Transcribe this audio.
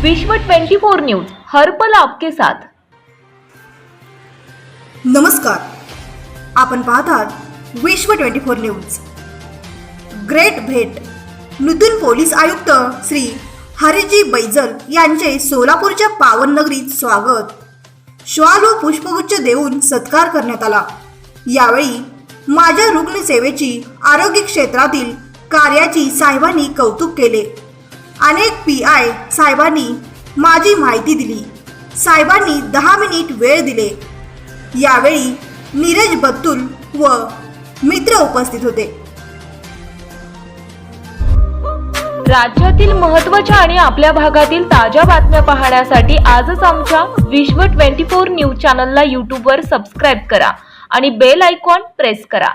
विश्व 24 न्यूज हर पल आपके साथ। नमस्कार, आपण पाहतात विश्व 24 न्यूज। ग्रेट भेट। नूतन पोलीस आयुक्त श्री हरिजी बैजल यांचे सोलापूरच्या पावन नगरीत स्वागत। श्वाल व पुष्पगुच्छ देऊन सत्कार करण्यात आला। यावेळी माझ्या रुग्णसेवेची आरोग्य क्षेत्रातील कार्याची साहेबांनी कौतुक केले। अनेक पीआय साहेबांनी माझी माहिती दिली। साहेबांनी 10 मिनिट वेळ दिले। यावेळी नीरज बत्तुल व मित्र उपस्थित होते। राज्यातील महत्त्वाच्या आणि आपल्या भागातील ताज्या बातम्या पाहण्यासाठी आजच आमच्या विश्व 24 न्यूज चॅनलला YouTube वर सबस्क्राइब करा आणि बेल आयकॉन प्रेस करा।